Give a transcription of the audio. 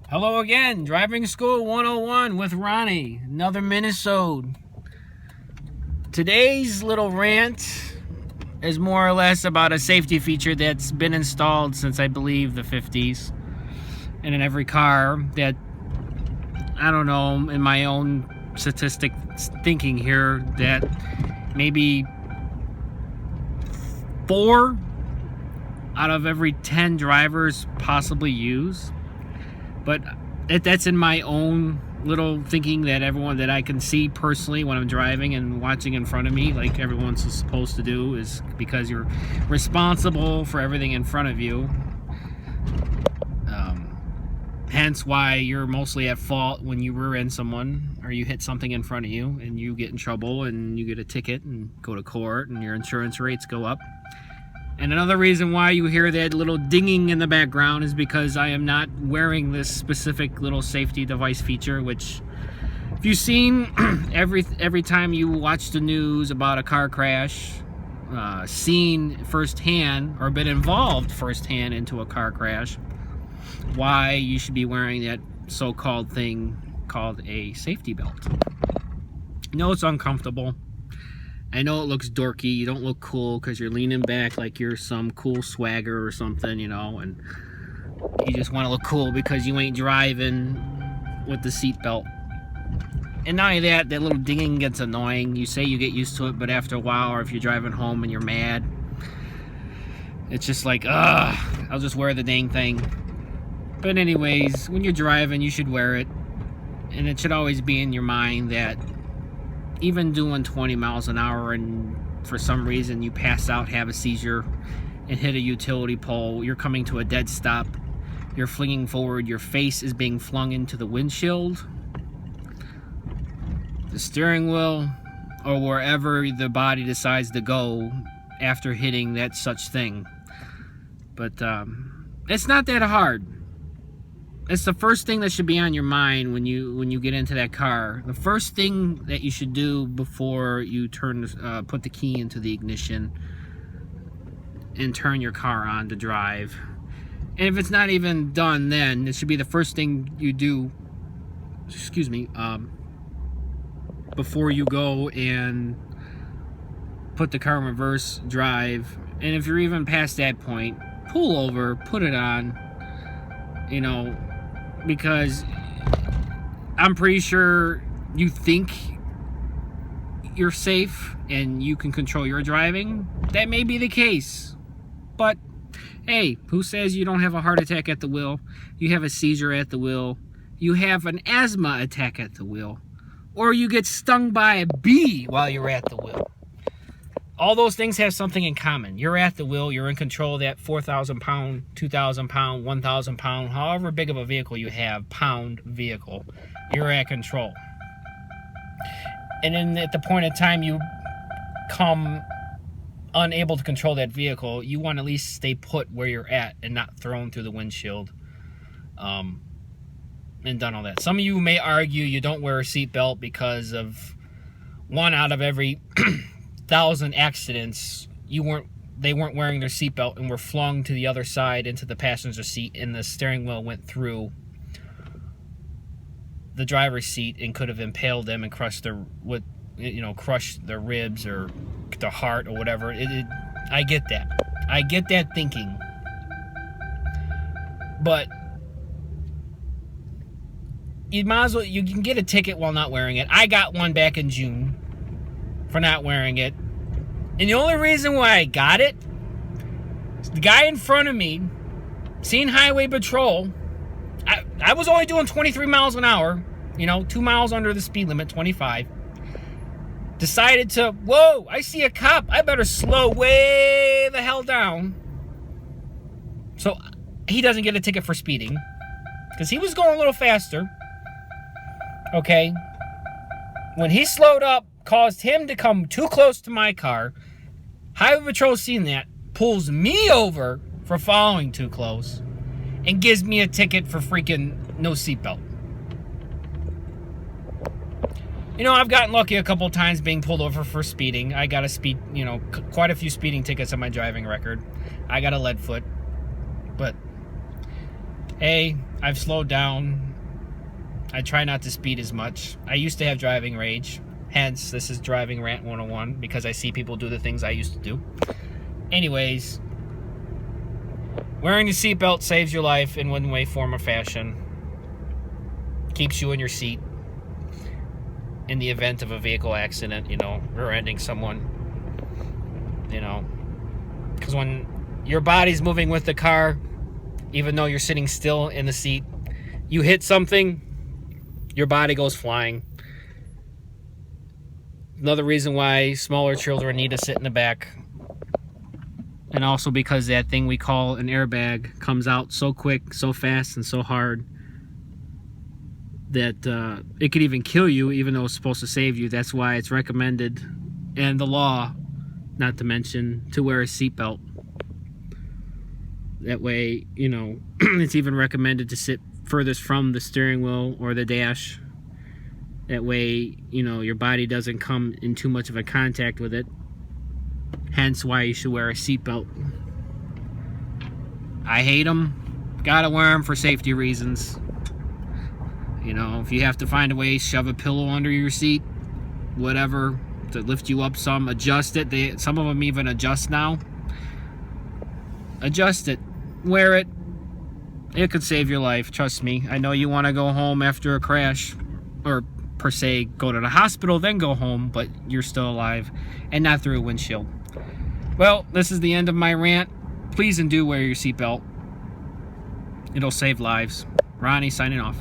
Hello again, Driving School 101 with Ronnie, another minisode. Today's little rant is more or less about a safety feature that's been installed since I believe the 50s. And in every car that, I don't know, in my own statistic thinking here, that maybe 4 out of every 10 drivers possibly use. But that's in my own little thinking that everyone that I can see personally when I'm driving and watching in front of me, like everyone's supposed to do, is because you're responsible for everything in front of you. Hence why you're mostly at fault when you rear end someone or you hit something in front of you and you get in trouble and you get a ticket and go to court and your insurance rates go up. And another reason why you hear that little dinging in the background is because I am not wearing this specific little safety device feature, which if you've seen every time you watch the news about a car crash, seen firsthand or been involved firsthand into a car crash, why you should be wearing that so-called thing called a safety belt. No, it's uncomfortable. I know it looks dorky. You don't look cool because you're leaning back like you're some cool swagger or something, you know, and you just want to look cool because you ain't driving with the seatbelt. And not only that, that little dinging gets annoying. You say you get used to it, but after a while, or if you're driving home and you're mad, it's just like, I'll just wear the dang thing. But anyways, when you're driving, you should wear it. And it should always be in your mind that even doing 20 miles an hour and for some reason you pass out, have a seizure, and hit a utility pole, you're coming to a dead stop, you're flinging forward, your face is being flung into the windshield, the steering wheel, or wherever the body decides to go after hitting that such thing. But it's not that hard. It's the first thing that should be on your mind when you get into that car. The first thing that you should do before you put the key into the ignition and turn your car on to drive. And if it's not even done then, it should be the first thing you do, before you go and put the car in reverse drive. And if you're even past that point, pull over, put it on, you know, because I'm pretty sure you think you're safe and you can control your driving. That may be the case. But, hey, who says you don't have a heart attack at the wheel? You have a seizure at the wheel. You have an asthma attack at the wheel. Or you get stung by a bee while you're at the wheel. All those things have something in common. You're at the wheel. You're in control of that 4,000 pound, 2,000 pound, 1,000 pound, however big of a vehicle you have, pound vehicle. You're at control. And then at the point in time you come unable to control that vehicle, you want to at least stay put where you're at and not thrown through the windshield and done all that. Some of you may argue you don't wear a seatbelt because of 1 out of every 1,000 accidents, they weren't wearing their seatbelt and were flung to the other side into the passenger seat, and the steering wheel went through the driver's seat and could have impaled them and crushed their ribs or the heart or whatever. I get that. I get that thinking. But you might as well, you can get a ticket while not wearing it. I got one back in June for not wearing it. And the only reason why I got it is the guy in front of me, seen highway patrol. I was only doing 23 miles an hour, 2 miles under the speed limit, 25. Decided to, whoa, I see a cop. I better slow way the hell down. So he doesn't get a ticket for speeding because he was going a little faster. Okay. When he slowed up, caused him to come too close to my car. Highway Patrol seen that, pulls me over for following too close, and gives me a ticket for freaking no seatbelt. I've gotten lucky a couple times being pulled over for speeding. I got quite a few speeding tickets on my driving record. I got a lead foot. But, hey, I've slowed down. I try not to speed as much. I used to have driving rage. Hence, this is Driving Rant 101, because I see people do the things I used to do. Anyways, wearing a seatbelt saves your life in one way, form, or fashion. Keeps you in your seat in the event of a vehicle accident, rear-ending someone, because when your body's moving with the car, even though you're sitting still in the seat, you hit something, your body goes flying. Another reason why smaller children need to sit in the back. And also because that thing we call an airbag comes out so quick, so fast, and so hard that it could even kill you, even though it's supposed to save you. That's why it's recommended, and the law, not to mention, to wear a seatbelt. That way, it's even recommended to sit furthest from the steering wheel or the dash. That way, your body doesn't come in too much of a contact with it. Hence why you should wear a seatbelt. I hate them. Gotta wear them for safety reasons. If you have to find a way, shove a pillow under your seat, whatever, to lift you up some, adjust it. Some of them even adjust now. Adjust it. Wear it. It could save your life, trust me. I know you want to go home after a crash, or per se go to the hospital then go home, but you're still alive and not through a windshield. Well, this is the end of my rant. Please and do wear your seatbelt. It'll save lives. Ronnie signing off.